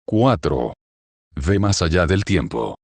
4. Ve más allá del tiempo.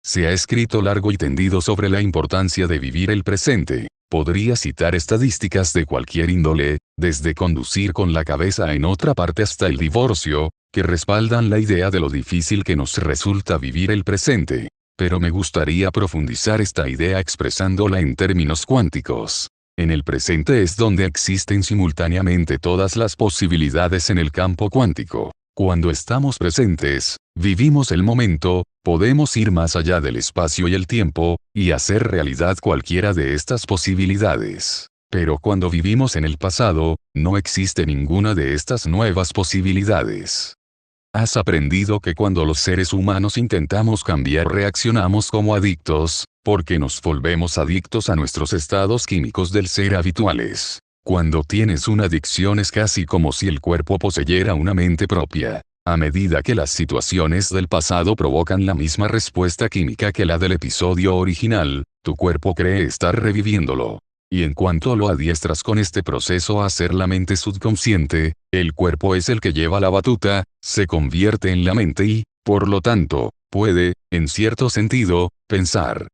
Se ha escrito largo y tendido sobre la importancia de vivir el presente. Podría citar estadísticas de cualquier índole, desde conducir con la cabeza en otra parte hasta el divorcio, que respaldan la idea de lo difícil que nos resulta vivir el presente. Pero me gustaría profundizar esta idea expresándola en términos cuánticos. En el presente es donde existen simultáneamente todas las posibilidades en el campo cuántico. Cuando estamos presentes, vivimos el momento, podemos ir más allá del espacio y el tiempo, y hacer realidad cualquiera de estas posibilidades. Pero cuando vivimos en el pasado, no existe ninguna de estas nuevas posibilidades. Has aprendido que cuando los seres humanos intentamos cambiar reaccionamos como adictos, porque nos volvemos adictos a nuestros estados químicos del ser habituales. Cuando tienes una adicción es casi como si el cuerpo poseyera una mente propia. A medida que las situaciones del pasado provocan la misma respuesta química que la del episodio original, tu cuerpo cree estar reviviéndolo. Y en cuanto lo adiestras con este proceso a ser la mente subconsciente, el cuerpo es el que lleva la batuta, se convierte en la mente y, por lo tanto, puede, en cierto sentido, pensar.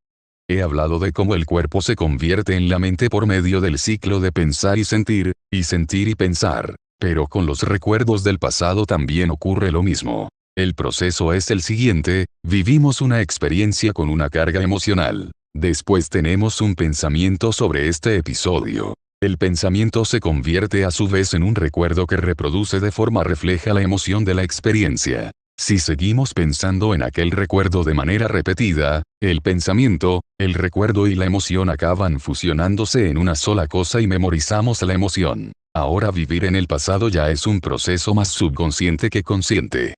He hablado de cómo el cuerpo se convierte en la mente por medio del ciclo de pensar y sentir y pensar. Pero con los recuerdos del pasado también ocurre lo mismo. El proceso es el siguiente: vivimos una experiencia con una carga emocional. Después tenemos un pensamiento sobre este episodio. El pensamiento se convierte a su vez en un recuerdo que reproduce de forma refleja la emoción de la experiencia. Si seguimos pensando en aquel recuerdo de manera repetida, el pensamiento, el recuerdo y la emoción acaban fusionándose en una sola cosa y memorizamos la emoción. Ahora vivir en el pasado ya es un proceso más subconsciente que consciente.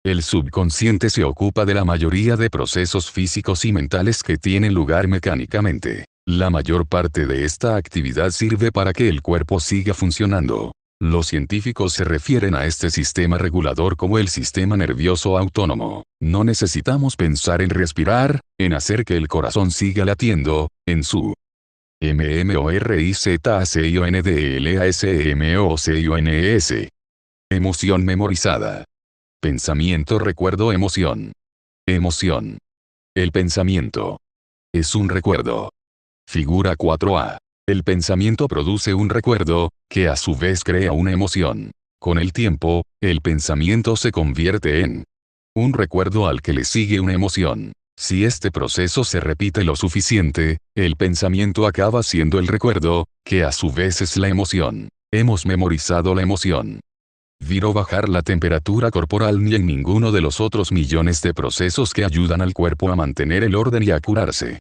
El subconsciente se ocupa de la mayoría de procesos físicos y mentales que tienen lugar mecánicamente. La mayor parte de esta actividad sirve para que el cuerpo siga funcionando. Los científicos se refieren a este sistema regulador como el sistema nervioso autónomo. No necesitamos pensar en respirar, en hacer que el corazón siga latiendo, en su MMORIZACIONDLASMOCIONES. Emoción memorizada. Pensamiento, recuerdo, emoción. Emoción. El pensamiento es un recuerdo. Figura 4a. El pensamiento produce un recuerdo, que a su vez crea una emoción. Con el tiempo, el pensamiento se convierte en un recuerdo al que le sigue una emoción. Si este proceso se repite lo suficiente, el pensamiento acaba siendo el recuerdo, que a su vez es la emoción. Hemos memorizado la emoción. Viro bajar la temperatura corporal ni en ninguno de los otros millones de procesos que ayudan al cuerpo a mantener el orden y a curarse.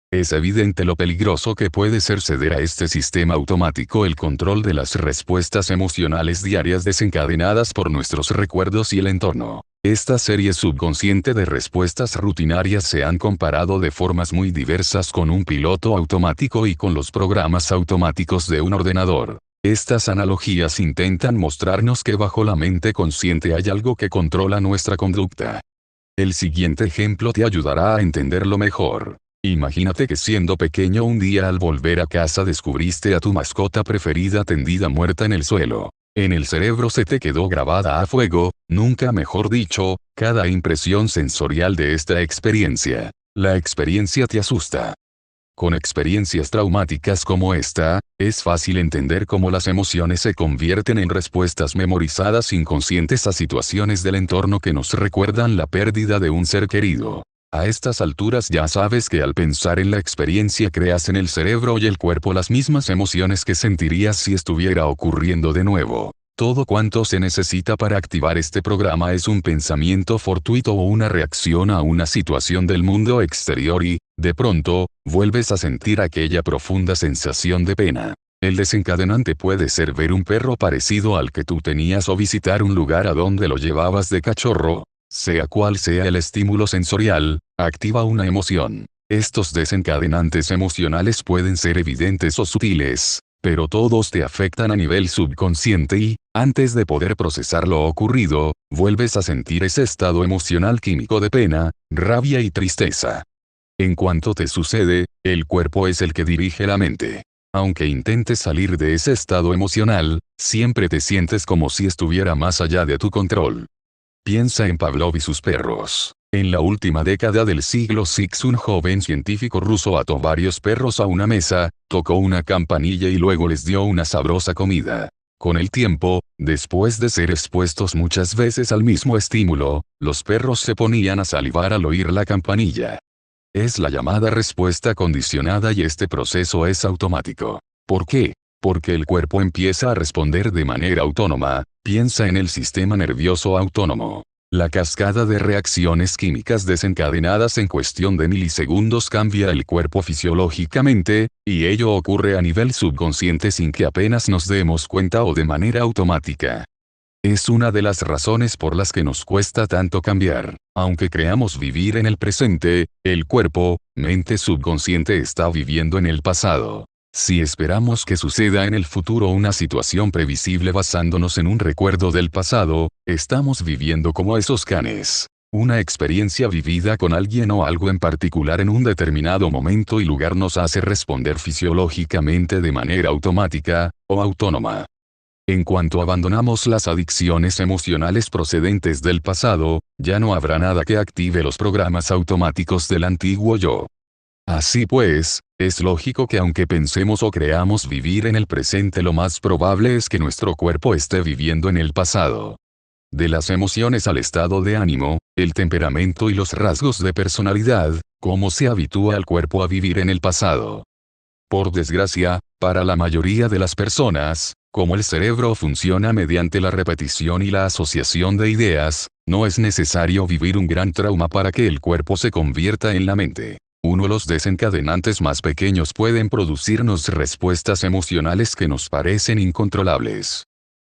Es evidente lo peligroso que puede ser ceder a este sistema automático el control de las respuestas emocionales diarias desencadenadas por nuestros recuerdos y el entorno. Esta serie subconsciente de respuestas rutinarias se han comparado de formas muy diversas con un piloto automático y con los programas automáticos de un ordenador. Estas analogías intentan mostrarnos que bajo la mente consciente hay algo que controla nuestra conducta. El siguiente ejemplo te ayudará a entenderlo mejor. Imagínate que siendo pequeño un día al volver a casa descubriste a tu mascota preferida tendida muerta en el suelo. En el cerebro se te quedó grabada a fuego, nunca mejor dicho, cada impresión sensorial de esta experiencia. La experiencia te asusta. Con experiencias traumáticas como esta, es fácil entender cómo las emociones se convierten en respuestas memorizadas inconscientes a situaciones del entorno que nos recuerdan la pérdida de un ser querido. A estas alturas ya sabes que al pensar en la experiencia creas en el cerebro y el cuerpo las mismas emociones que sentirías si estuviera ocurriendo de nuevo. Todo cuanto se necesita para activar este programa es un pensamiento fortuito o una reacción a una situación del mundo exterior y, de pronto, vuelves a sentir aquella profunda sensación de pena. El desencadenante puede ser ver un perro parecido al que tú tenías o visitar un lugar a donde lo llevabas de cachorro. Sea cual sea el estímulo sensorial, activa una emoción. Estos desencadenantes emocionales pueden ser evidentes o sutiles, pero todos te afectan a nivel subconsciente y, antes de poder procesar lo ocurrido, vuelves a sentir ese estado emocional químico de pena, rabia y tristeza. En cuanto te sucede, el cuerpo es el que dirige la mente. Aunque intentes salir de ese estado emocional, siempre te sientes como si estuviera más allá de tu control. Piensa en Pavlov y sus perros. En la última década del siglo VI, un joven científico ruso ató varios perros a una mesa, tocó una campanilla y luego les dio una sabrosa comida. Con el tiempo, después de ser expuestos muchas veces al mismo estímulo, los perros se ponían a salivar al oír la campanilla. Es la llamada respuesta condicionada y este proceso es automático. ¿Por qué? Porque el cuerpo empieza a responder de manera autónoma. Piensa en el sistema nervioso autónomo. La cascada de reacciones químicas desencadenadas en cuestión de milisegundos cambia el cuerpo fisiológicamente, y ello ocurre a nivel subconsciente sin que apenas nos demos cuenta o de manera automática. Es una de las razones por las que nos cuesta tanto cambiar. Aunque creamos vivir en el presente, el cuerpo, mente subconsciente está viviendo en el pasado. Si esperamos que suceda en el futuro una situación previsible basándonos en un recuerdo del pasado, estamos viviendo como esos canes. Una experiencia vivida con alguien o algo en particular en un determinado momento y lugar nos hace responder fisiológicamente de manera automática, o autónoma. En cuanto abandonamos las adicciones emocionales procedentes del pasado, ya no habrá nada que active los programas automáticos del antiguo yo. Así pues, es lógico que aunque pensemos o creamos vivir en el presente, lo más probable es que nuestro cuerpo esté viviendo en el pasado. De las emociones al estado de ánimo, el temperamento y los rasgos de personalidad, cómo se habitúa al cuerpo a vivir en el pasado. Por desgracia, para la mayoría de las personas, como el cerebro funciona mediante la repetición y la asociación de ideas, no es necesario vivir un gran trauma para que el cuerpo se convierta en la mente. Uno de los desencadenantes más pequeños pueden producirnos respuestas emocionales que nos parecen incontrolables.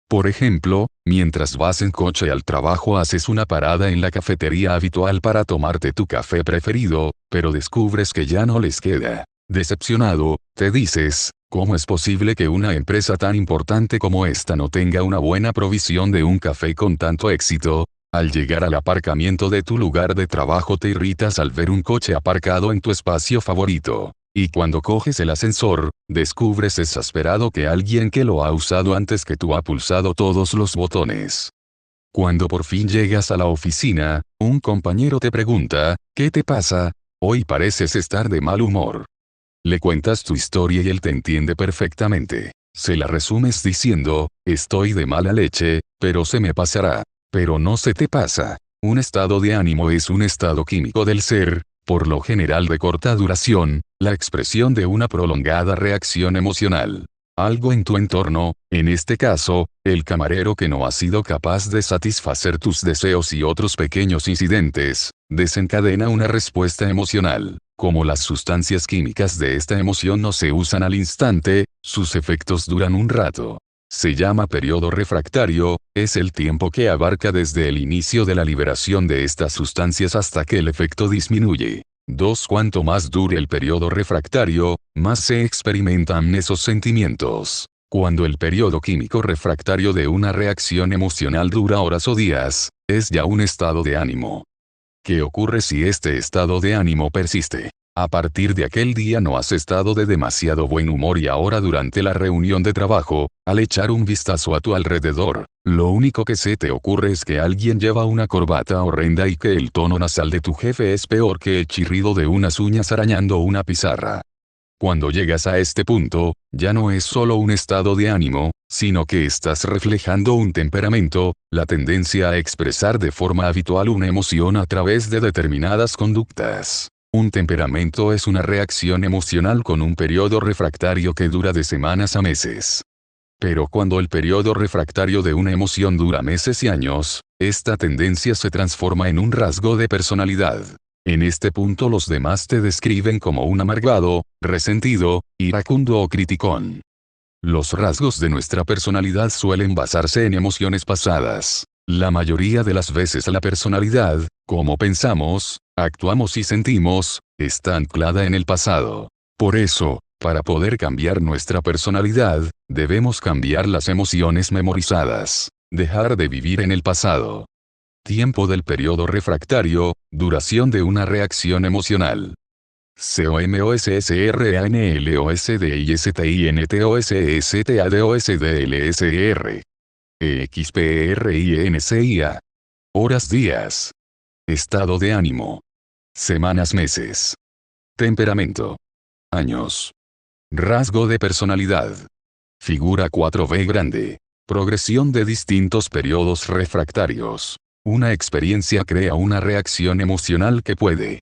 Por ejemplo, mientras vas en coche al trabajo haces una parada en la cafetería habitual para tomarte tu café preferido, pero descubres que ya no les queda. Decepcionado, te dices, ¿cómo es posible que una empresa tan importante como esta no tenga una buena provisión de un café con tanto éxito? Al llegar al aparcamiento de tu lugar de trabajo te irritas al ver un coche aparcado en tu espacio favorito. Y cuando coges el ascensor, descubres exasperado que alguien que lo ha usado antes que tú ha pulsado todos los botones. Cuando por fin llegas a la oficina, un compañero te pregunta, ¿qué te pasa? Hoy pareces estar de mal humor. Le cuentas tu historia y él te entiende perfectamente. Se la resumes diciendo, estoy de mala leche, pero se me pasará. Pero no se te pasa. Un estado de ánimo es un estado químico del ser, por lo general de corta duración, la expresión de una prolongada reacción emocional. Algo en tu entorno, en este caso, el camarero que no ha sido capaz de satisfacer tus deseos y otros pequeños incidentes, desencadena una respuesta emocional. Como las sustancias químicas de esta emoción no se usan al instante, sus efectos duran un rato. Se llama periodo refractario, es el tiempo que abarca desde el inicio de la liberación de estas sustancias hasta que el efecto disminuye. 2. Cuanto más dure el periodo refractario, más se experimentan esos sentimientos. Cuando el periodo químico refractario de una reacción emocional dura horas o días, es ya un estado de ánimo. ¿Qué ocurre si este estado de ánimo persiste? A partir de aquel día no has estado de demasiado buen humor y ahora durante la reunión de trabajo, al echar un vistazo a tu alrededor, lo único que se te ocurre es que alguien lleva una corbata horrenda y que el tono nasal de tu jefe es peor que el chirrido de unas uñas arañando una pizarra. Cuando llegas a este punto, ya no es solo un estado de ánimo, sino que estás reflejando un temperamento, la tendencia a expresar de forma habitual una emoción a través de determinadas conductas. Un temperamento es una reacción emocional con un periodo refractario que dura de semanas a meses. Pero cuando el periodo refractario de una emoción dura meses y años, esta tendencia se transforma en un rasgo de personalidad. En este punto los demás te describen como un amargado, resentido, iracundo o criticón. Los rasgos de nuestra personalidad suelen basarse en emociones pasadas. La mayoría de las veces la personalidad, como pensamos, actuamos y sentimos, está anclada en el pasado. Por eso, para poder cambiar nuestra personalidad, debemos cambiar las emociones memorizadas. Dejar de vivir en el pasado. Tiempo del periodo refractario, duración de una reacción emocional. COMOSSRANLOSDISTINTOSSESTADOSDLSR. EXPRINCIA. Horas, días. Estado de ánimo. Semanas, meses. Temperamento. Años. Rasgo de personalidad. Figura 4B grande. Progresión de distintos periodos refractarios. Una experiencia crea una reacción emocional que puede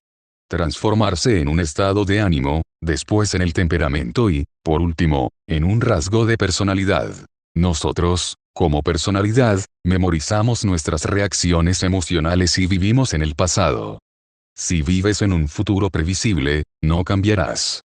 transformarse en un estado de ánimo, después en el temperamento y, por último, en un rasgo de personalidad. Nosotros, como personalidad, memorizamos nuestras reacciones emocionales y vivimos en el pasado. Si vives en un futuro previsible, no cambiarás.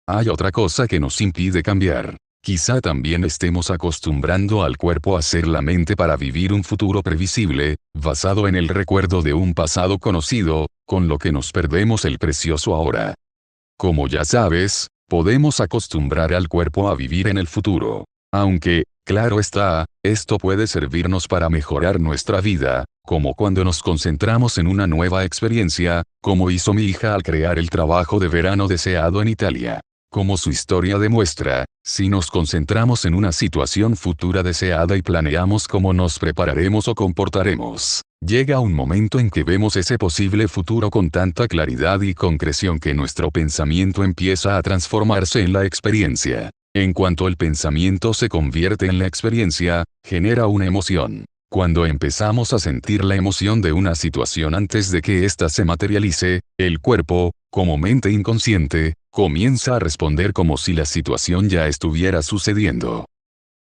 Hay otra cosa que nos impide cambiar. Quizá también estemos acostumbrando al cuerpo a ser la mente para vivir un futuro previsible, basado en el recuerdo de un pasado conocido, con lo que nos perdemos el precioso ahora. Como ya sabes, podemos acostumbrar al cuerpo a vivir en el futuro. Aunque, claro está, esto puede servirnos para mejorar nuestra vida, como cuando nos concentramos en una nueva experiencia, como hizo mi hija al crear el trabajo de verano deseado en Italia. Como su historia demuestra, si nos concentramos en una situación futura deseada y planeamos cómo nos prepararemos o comportaremos, llega un momento en que vemos ese posible futuro con tanta claridad y concreción que nuestro pensamiento empieza a transformarse en la experiencia. En cuanto el pensamiento se convierte en la experiencia, genera una emoción. Cuando empezamos a sentir la emoción de una situación antes de que ésta se materialice, el cuerpo, como mente inconsciente, comienza a responder como si la situación ya estuviera sucediendo.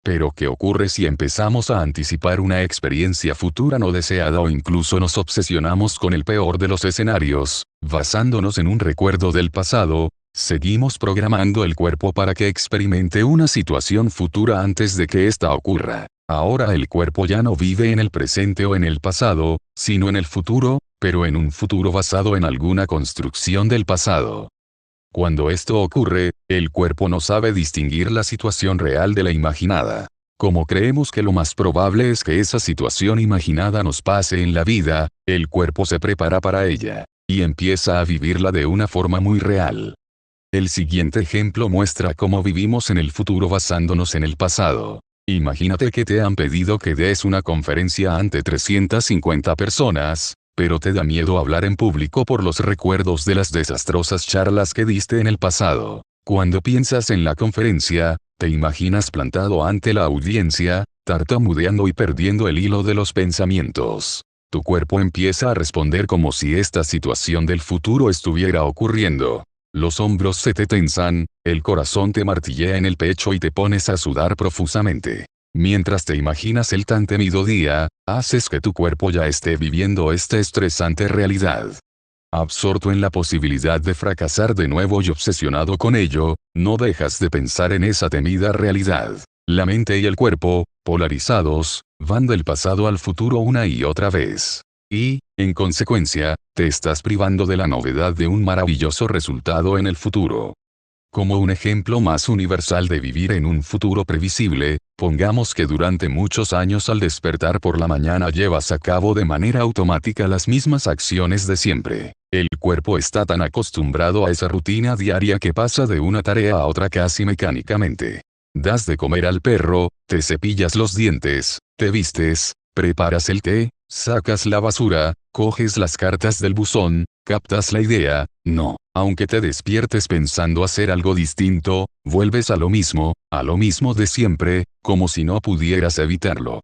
Pero ¿qué ocurre si empezamos a anticipar una experiencia futura no deseada o incluso nos obsesionamos con el peor de los escenarios, basándonos en un recuerdo del pasado? Seguimos programando el cuerpo para que experimente una situación futura antes de que ésta ocurra. Ahora el cuerpo ya no vive en el presente o en el pasado, sino en el futuro, pero en un futuro basado en alguna construcción del pasado. Cuando esto ocurre, el cuerpo no sabe distinguir la situación real de la imaginada. Como creemos que lo más probable es que esa situación imaginada nos pase en la vida, el cuerpo se prepara para ella, y empieza a vivirla de una forma muy real. El siguiente ejemplo muestra cómo vivimos en el futuro basándonos en el pasado. Imagínate que te han pedido que des una conferencia ante 350 personas, pero te da miedo hablar en público por los recuerdos de las desastrosas charlas que diste en el pasado. Cuando piensas en la conferencia, te imaginas plantado ante la audiencia, tartamudeando y perdiendo el hilo de los pensamientos. Tu cuerpo empieza a responder como si esta situación del futuro estuviera ocurriendo. Los hombros se te tensan, el corazón te martillea en el pecho y te pones a sudar profusamente. Mientras te imaginas el tan temido día, haces que tu cuerpo ya esté viviendo esta estresante realidad. Absorto en la posibilidad de fracasar de nuevo y obsesionado con ello, no dejas de pensar en esa temida realidad. La mente y el cuerpo, polarizados, van del pasado al futuro una y otra vez. Y, en consecuencia, te estás privando de la novedad de un maravilloso resultado en el futuro. Como un ejemplo más universal de vivir en un futuro previsible, pongamos que durante muchos años al despertar por la mañana llevas a cabo de manera automática las mismas acciones de siempre. El cuerpo está tan acostumbrado a esa rutina diaria que pasa de una tarea a otra casi mecánicamente. Das de comer al perro, te cepillas los dientes, te vistes, preparas el té, sacas la basura, coges las cartas del buzón, captas la idea, no. Aunque te despiertes pensando hacer algo distinto, vuelves a lo mismo de siempre, como si no pudieras evitarlo.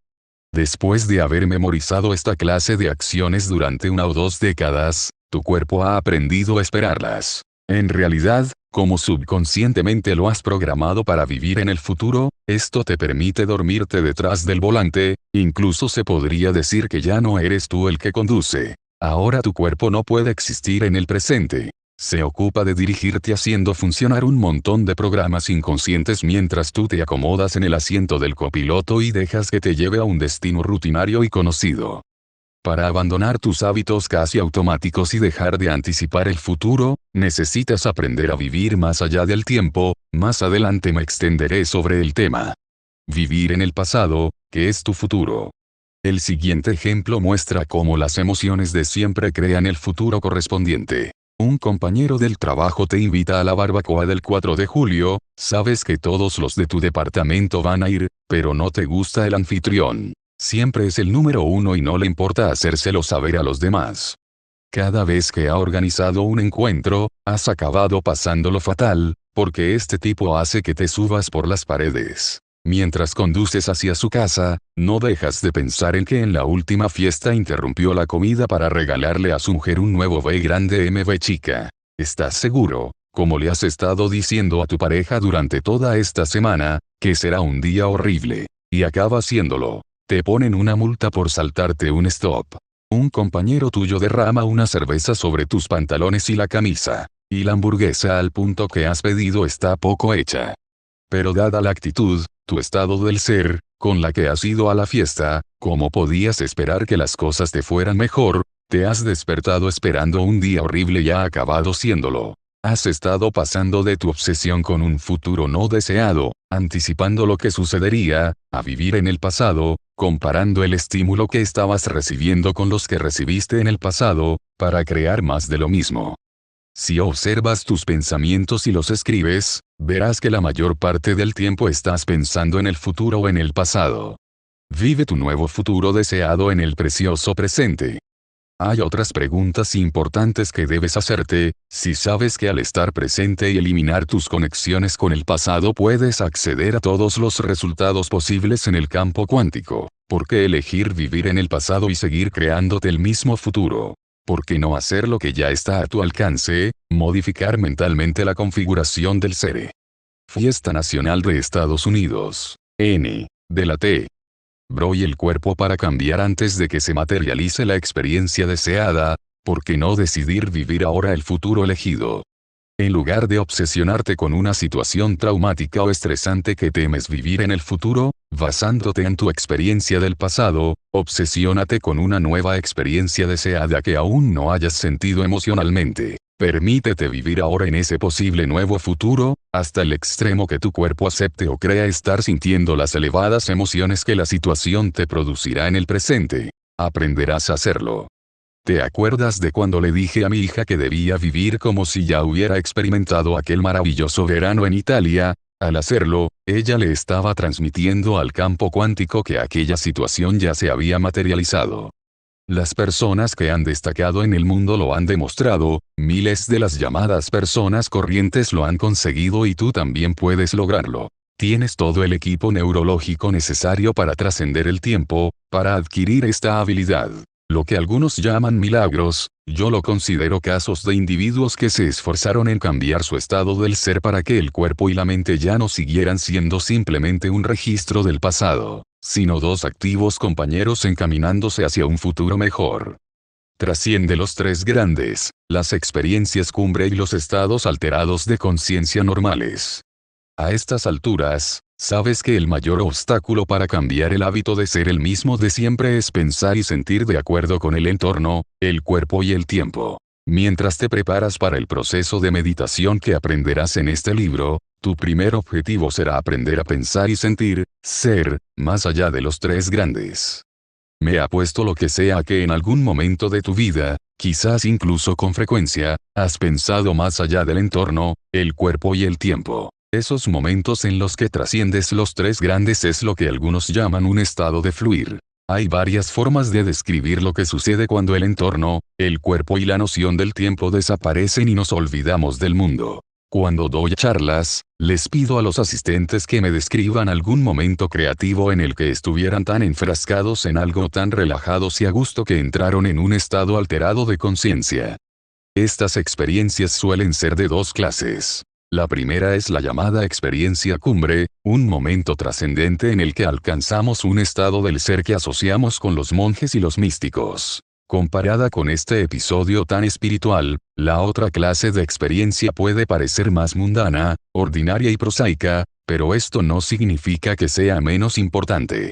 Después de haber memorizado esta clase de acciones durante 1 o 2 décadas, tu cuerpo ha aprendido a esperarlas. En realidad, como subconscientemente lo has programado para vivir en el futuro, esto te permite dormirte detrás del volante, incluso se podría decir que ya no eres tú el que conduce. Ahora tu cuerpo no puede existir en el presente. Se ocupa de dirigirte haciendo funcionar un montón de programas inconscientes mientras tú te acomodas en el asiento del copiloto y dejas que te lleve a un destino rutinario y conocido. Para abandonar tus hábitos casi automáticos y dejar de anticipar el futuro, necesitas aprender a vivir más allá del tiempo. Más adelante me extenderé sobre el tema. Vivir en el pasado, que es tu futuro. El siguiente ejemplo muestra cómo las emociones de siempre crean el futuro correspondiente. Un compañero del trabajo te invita a la barbacoa del 4 de julio, sabes que todos los de tu departamento van a ir, pero no te gusta el anfitrión. Siempre es el número uno y no le importa hacérselo saber a los demás. Cada vez que ha organizado un encuentro, has acabado pasándolo fatal, porque este tipo hace que te subas por las paredes. Mientras conduces hacia su casa, no dejas de pensar en que en la última fiesta interrumpió la comida para regalarle a su mujer un nuevo V grande MV chica. ¿Estás seguro, como le has estado diciendo a tu pareja durante toda esta semana, que será un día horrible? Y acaba haciéndolo. Te ponen una multa por saltarte un stop. Un compañero tuyo derrama una cerveza sobre tus pantalones y la camisa. Y la hamburguesa al punto que has pedido está poco hecha. Pero dada la actitud, tu estado del ser, con la que has ido a la fiesta, ¿cómo podías esperar que las cosas te fueran mejor? Te has despertado esperando un día horrible y ha acabado siéndolo. Has estado pasando de tu obsesión con un futuro no deseado, anticipando lo que sucedería, a vivir en el pasado, comparando el estímulo que estabas recibiendo con los que recibiste en el pasado, para crear más de lo mismo. Si observas tus pensamientos y los escribes, verás que la mayor parte del tiempo estás pensando en el futuro o en el pasado. Vive tu nuevo futuro deseado en el precioso presente. Hay otras preguntas importantes que debes hacerte. Si sabes que al estar presente y eliminar tus conexiones con el pasado puedes acceder a todos los resultados posibles en el campo cuántico, ¿por qué elegir vivir en el pasado y seguir creándote el mismo futuro? ¿Por qué no hacer lo que ya está a tu alcance, modificar mentalmente la configuración del ser? Fiesta Nacional de Estados Unidos. N. De la T. Bro y el cuerpo para cambiar antes de que se materialice la experiencia deseada. ¿Por qué no decidir vivir ahora el futuro elegido? En lugar de obsesionarte con una situación traumática o estresante que temes vivir en el futuro, basándote en tu experiencia del pasado, obsesiónate con una nueva experiencia deseada que aún no hayas sentido emocionalmente. Permítete vivir ahora en ese posible nuevo futuro, hasta el extremo que tu cuerpo acepte o crea estar sintiendo las elevadas emociones que la situación te producirá en el presente. Aprenderás a hacerlo. ¿Te acuerdas de cuando le dije a mi hija que debía vivir como si ya hubiera experimentado aquel maravilloso verano en Italia? Al hacerlo, ella le estaba transmitiendo al campo cuántico que aquella situación ya se había materializado. Las personas que han destacado en el mundo lo han demostrado, miles de las llamadas personas corrientes lo han conseguido y tú también puedes lograrlo. Tienes todo el equipo neurológico necesario para trascender el tiempo, para adquirir esta habilidad. Lo que algunos llaman milagros, yo lo considero casos de individuos que se esforzaron en cambiar su estado del ser para que el cuerpo y la mente ya no siguieran siendo simplemente un registro del pasado, sino dos activos compañeros encaminándose hacia un futuro mejor. Trasciende los tres grandes, las experiencias cumbre y los estados alterados de conciencia normales. A estas alturas, sabes que el mayor obstáculo para cambiar el hábito de ser el mismo de siempre es pensar y sentir de acuerdo con el entorno, el cuerpo y el tiempo. Mientras te preparas para el proceso de meditación que aprenderás en este libro, tu primer objetivo será aprender a pensar y sentir, ser, más allá de los tres grandes. Me apuesto lo que sea que en algún momento de tu vida, quizás incluso con frecuencia, has pensado más allá del entorno, el cuerpo y el tiempo. Esos momentos en los que trasciendes los tres grandes es lo que algunos llaman un estado de fluir. Hay varias formas de describir lo que sucede cuando el entorno, el cuerpo y la noción del tiempo desaparecen y nos olvidamos del mundo. Cuando doy charlas, les pido a los asistentes que me describan algún momento creativo en el que estuvieran tan enfrascados en algo tan relajados y a gusto que entraron en un estado alterado de conciencia. Estas experiencias suelen ser de dos clases. La primera es la llamada experiencia cumbre, un momento trascendente en el que alcanzamos un estado del ser que asociamos con los monjes y los místicos. Comparada con este episodio tan espiritual, la otra clase de experiencia puede parecer más mundana, ordinaria y prosaica, pero esto no significa que sea menos importante.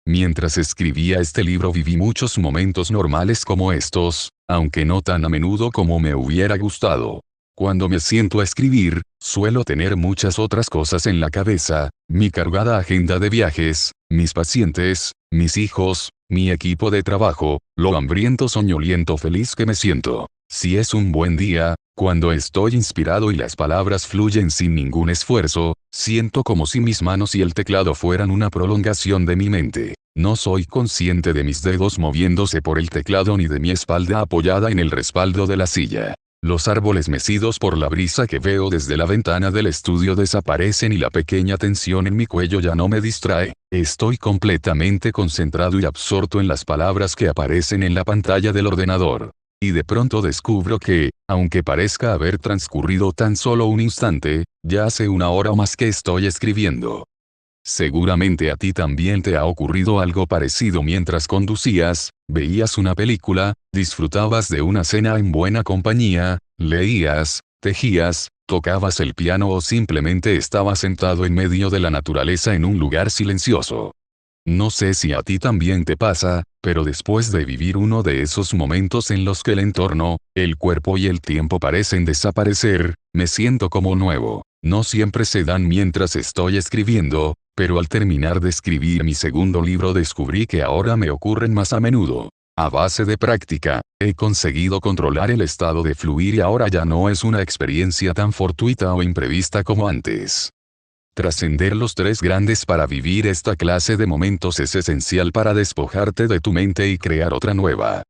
Mientras escribía este libro viví muchos momentos normales como estos, aunque no tan a menudo como me hubiera gustado. Cuando me siento a escribir, suelo tener muchas otras cosas en la cabeza, mi cargada agenda de viajes, mis pacientes, mis hijos, mi equipo de trabajo, lo hambriento soñoliento feliz que me siento. Si es un buen día, cuando estoy inspirado y las palabras fluyen sin ningún esfuerzo, siento como si mis manos y el teclado fueran una prolongación de mi mente. No soy consciente de mis dedos moviéndose por el teclado ni de mi espalda apoyada en el respaldo de la silla. Los árboles mecidos por la brisa que veo desde la ventana del estudio desaparecen y la pequeña tensión en mi cuello ya no me distrae. Estoy completamente concentrado y absorto en las palabras que aparecen en la pantalla del ordenador. Y de pronto descubro que, aunque parezca haber transcurrido tan solo un instante, ya hace una hora o más que estoy escribiendo. Seguramente a ti también te ha ocurrido algo parecido mientras conducías, veías una película, disfrutabas de una cena en buena compañía, leías, tejías, tocabas el piano o simplemente estabas sentado en medio de la naturaleza en un lugar silencioso. No sé si a ti también te pasa, pero después de vivir uno de esos momentos en los que el entorno, el cuerpo y el tiempo parecen desaparecer, me siento como nuevo. No siempre se dan mientras estoy escribiendo, pero al terminar de escribir mi segundo libro descubrí que ahora me ocurren más a menudo. A base de práctica, he conseguido controlar el estado de fluir y ahora ya no es una experiencia tan fortuita o imprevista como antes. Trascender los tres grandes para vivir esta clase de momentos es esencial para despojarte de tu mente y crear otra nueva.